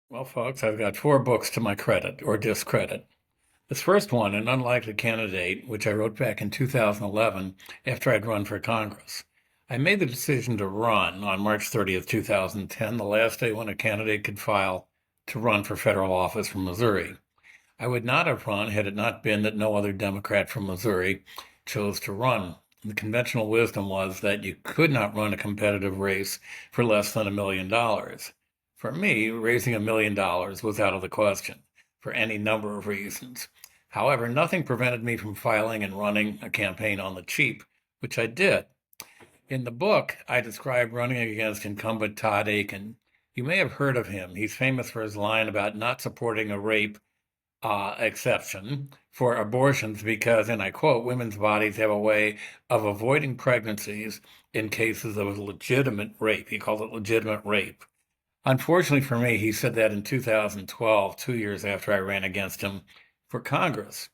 Well, folks, I've got four books to my credit or discredit. This first one, An Unlikely Candidate, which I wrote back in 2011 after I'd run for Congress. I made the decision to run on March 30th, 2010, the last day when a candidate could file to run for federal office from Missouri. I would not have run had it not been that no other Democrat from Missouri chose to run. The conventional wisdom was that you could not run a competitive race for less than $1 million. For me, raising $1 million was out of the question for any number of reasons. However, nothing prevented me from filing and running a campaign on the cheap, which I did. In the book, I describe running against incumbent Todd Aiken. You may have heard of him. He's famous for his line about not supporting a rape exception for abortions because, and I quote, women's bodies have a way of avoiding pregnancies in cases of legitimate rape. He called it legitimate rape. Unfortunately for me, he said that in 2012, 2 years after I ran against him for Congress.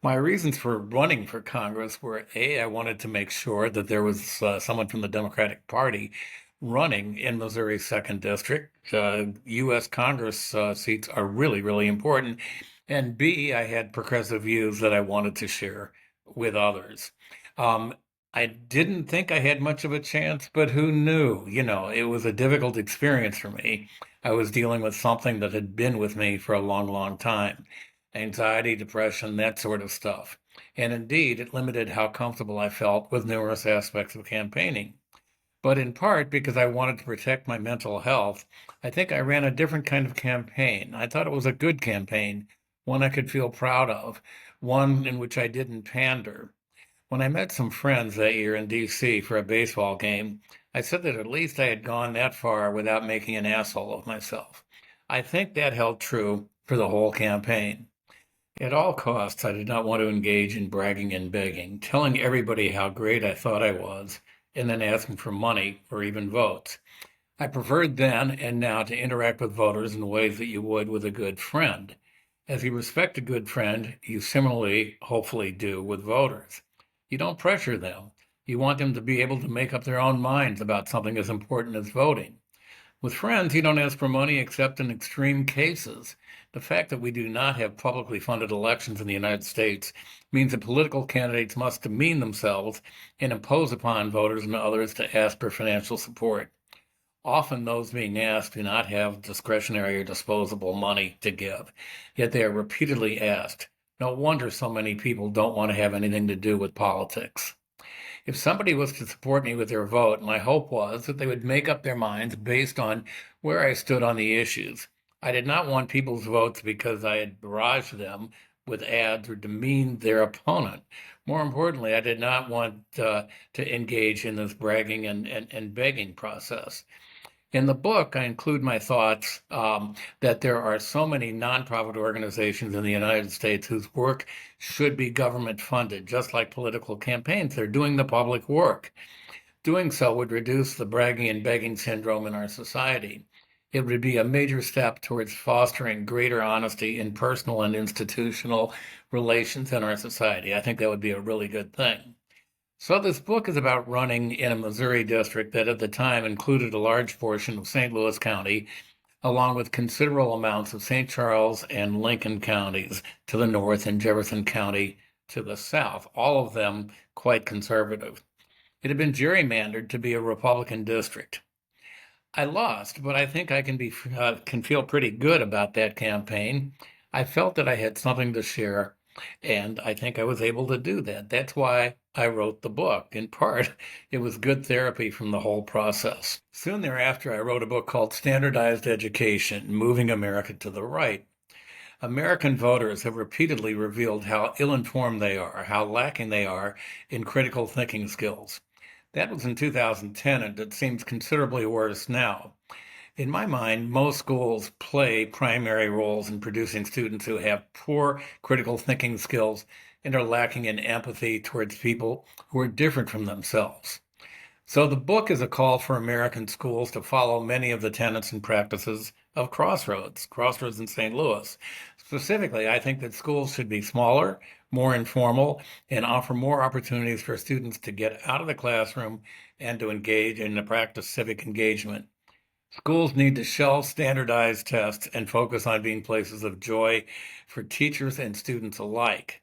My reasons for running for Congress were A, I wanted to make sure that there was someone from the Democratic Party running in Missouri's second district. U.S. Congress seats are really, really important. And B, I had progressive views that I wanted to share with others. Um, I didn't think I had much of a chance, but who knew? It was a difficult experience for me. I was dealing with something that had been with me for a long, long time: anxiety, depression, that sort of stuff. And indeed, it limited how comfortable I felt with numerous aspects of campaigning. But in part because I wanted to protect my mental health, I think I ran a different kind of campaign. I thought it was a good campaign, one I could feel proud of, one in which I didn't pander. When I met some friends that year in D.C. for a baseball game, I said that at least I had gone that far without making an asshole of myself. I think that held true for the whole campaign. At all costs, I did not want to engage in bragging and begging, telling everybody how great I thought I was, and then asking for money or even votes. I preferred then and now to interact with voters in ways that you would with a good friend. As you respect a good friend, you similarly, hopefully, do with voters. You don't pressure them. You want them to be able to make up their own minds about something as important as voting. With friends, you don't ask for money except in extreme cases. The fact that we do not have publicly funded elections in the United States means that political candidates must demean themselves and impose upon voters and others to ask for financial support. Often those being asked do not have discretionary or disposable money to give, yet they are repeatedly asked. No wonder so many people don't want to have anything to do with politics. If somebody was to support me with their vote, my hope was that they would make up their minds based on where I stood on the issues. I did not want people's votes because I had barraged them with ads or demeaned their opponent. More importantly, I did not want to engage in this bragging and begging process. In the book, I include my thoughts that there are so many nonprofit organizations in the United States whose work should be government funded, just like political campaigns. They're doing the public work. Doing so would reduce the bragging and begging syndrome in our society. It would be a major step towards fostering greater honesty in personal and institutional relations in our society. I think that would be a really good thing. So this book is about running in a Missouri district that at the time included a large portion of St. Louis County, along with considerable amounts of St. Charles and Lincoln counties to the north and Jefferson County to the south, all of them quite conservative. It had been gerrymandered to be a Republican district. I lost, but I think I can feel pretty good about that campaign. I felt that I had something to share, and I think I was able to do that. That's why I wrote the book. In part, it was good therapy from the whole process. Soon thereafter, I wrote a book called Standardized Education: Moving America to the Right. American voters have repeatedly revealed how ill-informed they are, how lacking they are in critical thinking skills. That was in 2010, and it seems considerably worse now. In my mind, most schools play primary roles in producing students who have poor critical thinking skills and are lacking in empathy towards people who are different from themselves. So the book is a call for American schools to follow many of the tenets and practices of Crossroads in St. Louis. Specifically, I think that schools should be smaller, more informal, and offer more opportunities for students to get out of the classroom and to engage in the practice civic engagement. Schools need to shelve standardized tests and focus on being places of joy for teachers and students alike.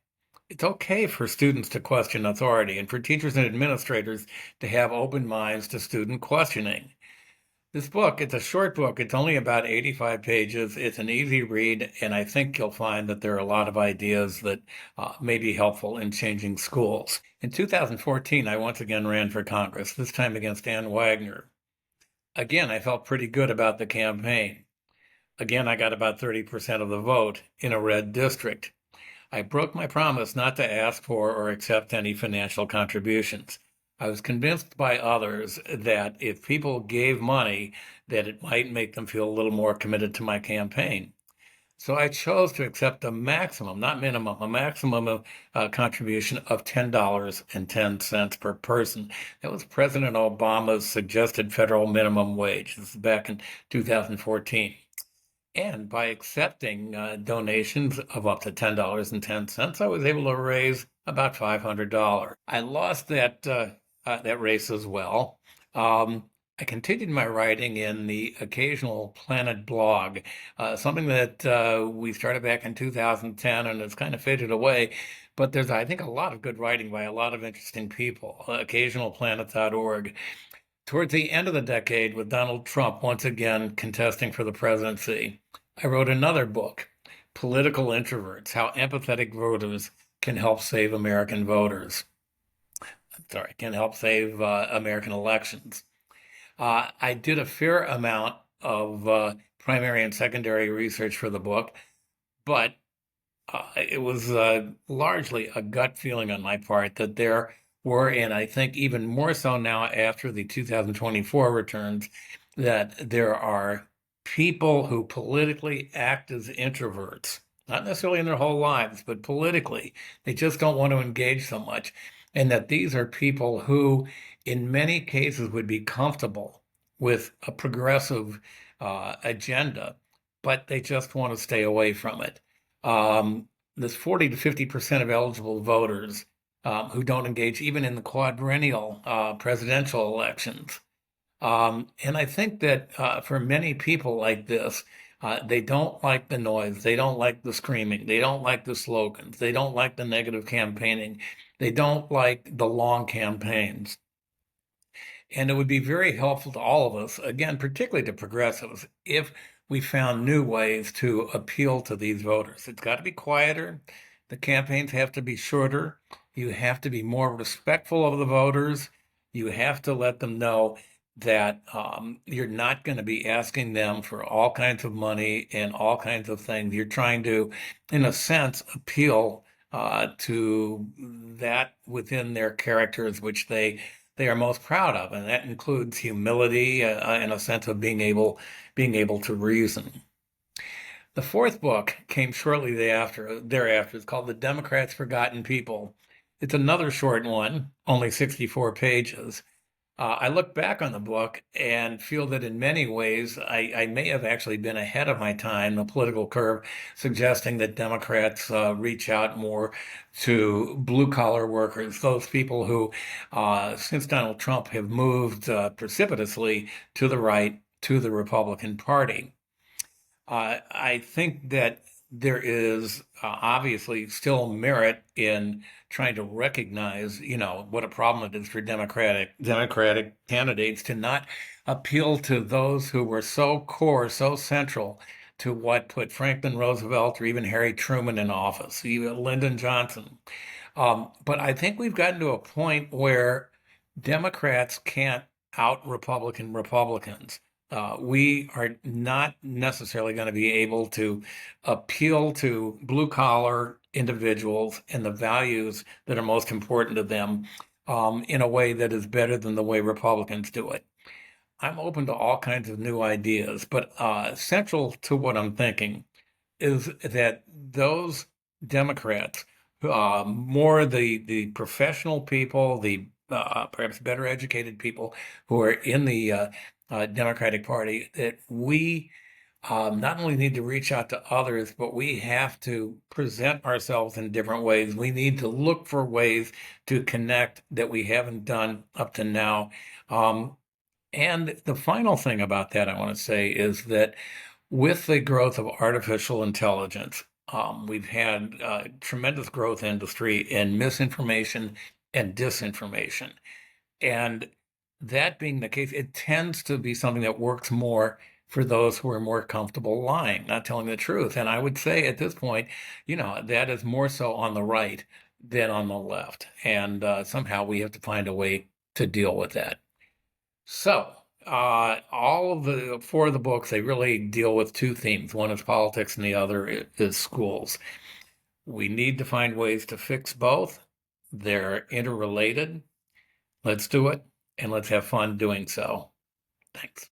It's okay for students to question authority and for teachers and administrators to have open minds to student questioning. This book, it's a short book. It's only about 85 pages. It's an easy read, and I think you'll find that there are a lot of ideas that may be helpful in changing schools. In 2014, I once again ran for Congress, this time against Ann Wagner. Again, I felt pretty good about the campaign. Again, I got about 30% of the vote in a red district. I broke my promise not to ask for or accept any financial contributions. I was convinced by others that if people gave money, that it might make them feel a little more committed to my campaign. So I chose to accept a maximum, not minimum, a maximum of contribution of $10.10 per person. That was President Obama's suggested federal minimum wage. This is back in 2014. And by accepting donations of up to $10.10, I was able to raise about $500. I lost that race as well. I continued my writing in the occasional Planet blog, something that we started back in 2010 and it's kind of faded away. But there's, I think, a lot of good writing by a lot of interesting people. Occasionalplanet.org. Towards the end of the decade, with Donald Trump once again contesting for the presidency, I wrote another book, Political Introverts: How Empathetic Voters Can Help Save American Voters. Sorry, can help save American elections. I did a fair amount of primary and secondary research for the book, but it was largely a gut feeling on my part that there were, and I think even more so now after the 2024 returns, that there are people who politically act as introverts, not necessarily in their whole lives, but politically. They just don't want to engage so much. And that these are people who, in many cases, would be comfortable with a progressive agenda, but they just want to stay away from it. There's 40 to 50% of eligible voters who don't engage even in the quadrennial presidential elections. And I think that for many people like this, they don't like the noise. They don't like the screaming. They don't like the slogans. They don't like the negative campaigning. They don't like the long campaigns. And it would be very helpful to all of us, again, particularly to progressives, if we found new ways to appeal to these voters. It's got to be quieter. The campaigns have to be shorter. You have to be more respectful of the voters. You have to let them know that you're not going to be asking them for all kinds of money and all kinds of things. You're trying to, in a sense, appeal to that within their characters, which they are most proud of, and that includes humility and a sense of being able to reason. The fourth book came shortly thereafter. It's called The Democrats' Forgotten People. It's another short one, only 64 pages. I look back on the book and feel that in many ways I may have actually been ahead of my time, the political curve, suggesting that Democrats reach out more to blue collar workers, those people who, since Donald Trump, have moved precipitously to the right, to the Republican Party. I think that there is obviously still merit in trying to recognize, what a problem it is for Democratic candidates to not appeal to those who were so core, so central to what put Franklin Roosevelt or even Harry Truman in office, even Lyndon Johnson. But I think we've gotten to a point where Democrats can't out Republicans. We are not necessarily going to be able to appeal to blue collar individuals and the values that are most important to them in a way that is better than the way Republicans do it. I'm open to all kinds of new ideas, but central to what I'm thinking is that those Democrats, more the professional people, the perhaps better educated people who are in the Democratic Party, that we not only need to reach out to others, but we have to present ourselves in different ways. We need to look for ways to connect that we haven't done up to now. And the final thing about that I want to say is that with the growth of artificial intelligence, we've had tremendous growth industry in misinformation and disinformation. And that being the case, it tends to be something that works more for those who are more comfortable lying, not telling the truth. And I would say at this point, that is more so on the right than on the left. And somehow we have to find a way to deal with that. So, all of the four of the books, they really deal with two themes. One is politics, and the other is schools. We need to find ways to fix both. They're interrelated. Let's do it, and let's have fun doing so. Thanks.